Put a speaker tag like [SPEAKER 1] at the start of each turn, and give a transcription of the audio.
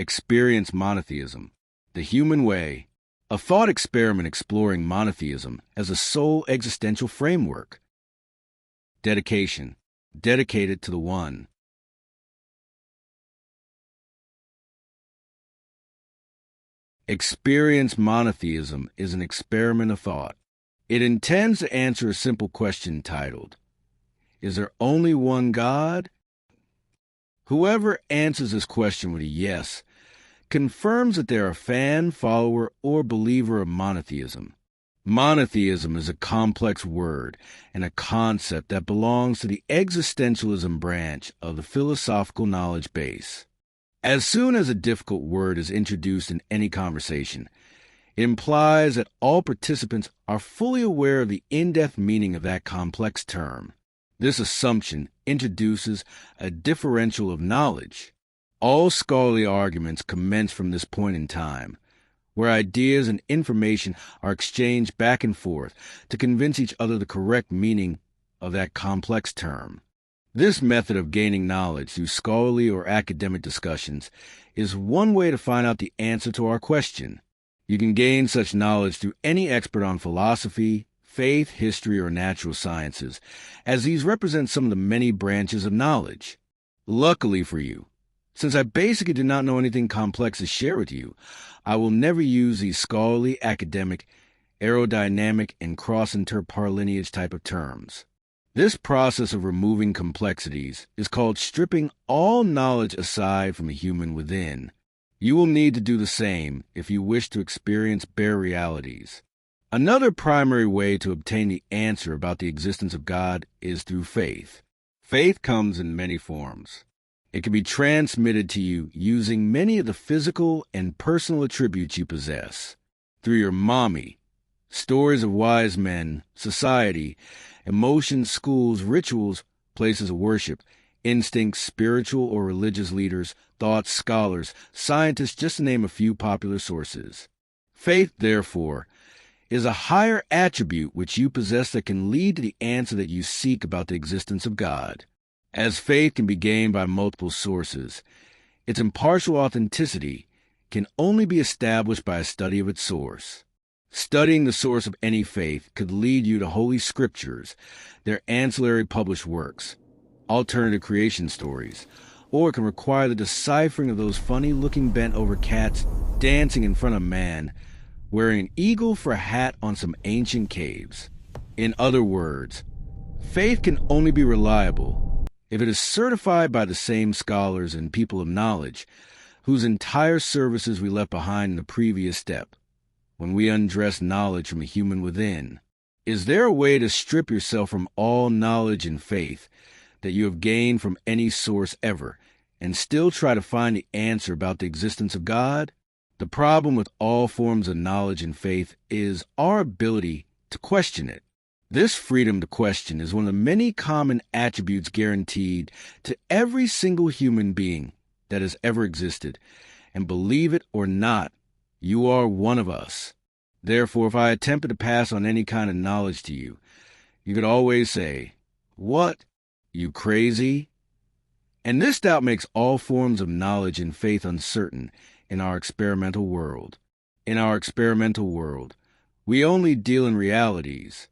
[SPEAKER 1] Experience Monotheism, The Human Way, a thought experiment exploring monotheism as a sole existential framework. Dedication, dedicated to the One. Experience Monotheism is an experiment of thought. It intends to answer a simple question titled, "Is there only one God?" Whoever answers this question with a yes confirms that they're a fan, follower, or believer of monotheism. Monotheism is a complex word and a concept that belongs to the existentialism branch of the philosophical knowledge base. As soon as a difficult word is introduced in any conversation, it implies that all participants are fully aware of the in-depth meaning of that complex term. This assumption introduces a differential of knowledge. All scholarly arguments commence from this point in time, where ideas and information are exchanged back and forth to convince each other the correct meaning of that complex term. This method of gaining knowledge through scholarly or academic discussions is one way to find out the answer to our question. You can gain such knowledge through any expert on philosophy, faith, history, or natural sciences, as these represent some of the many branches of knowledge. Luckily for you, since I basically do not know anything complex to share with you, I will never use these scholarly, academic, aerodynamic, and cross-interparlineage type of terms. This process of removing complexities is called stripping all knowledge aside from the human within. You will need to do the same if you wish to experience bare realities. Another primary way to obtain the answer about the existence of God is through faith. Faith comes in many forms. It can be transmitted to you using many of the physical and personal attributes you possess. Through your mommy, stories of wise men, society, emotions, schools, rituals, places of worship, instincts, spiritual or religious leaders, thoughts, scholars, scientists, just to name a few popular sources. Faith, therefore, is a higher attribute which you possess that can lead to the answer that you seek about the existence of God. As faith can be gained by multiple sources, its impartial authenticity can only be established by a study of its source. Studying the source of any faith could lead you to Holy Scriptures, their ancillary published works, alternative creation stories, or it can require the deciphering of those funny-looking bent-over cats dancing in front of man, wearing an eagle for a hat on some ancient caves. In other words, faith can only be reliable if it is certified by the same scholars and people of knowledge whose entire services we left behind in the previous step, when we undress knowledge from the human within. Is there a way to strip yourself from all knowledge and faith that you have gained from any source ever, and still try to find the answer about the existence of God? The problem with all forms of knowledge and faith is our ability to question it. This freedom to question is one of the many common attributes guaranteed to every single human being that has ever existed, and believe it or not, you are one of us. Therefore, if I attempted to pass on any kind of knowledge to you, you could always say, "What? You crazy?" And this doubt makes all forms of knowledge and faith uncertain in our experimental world. In our experimental world, we only deal in realities.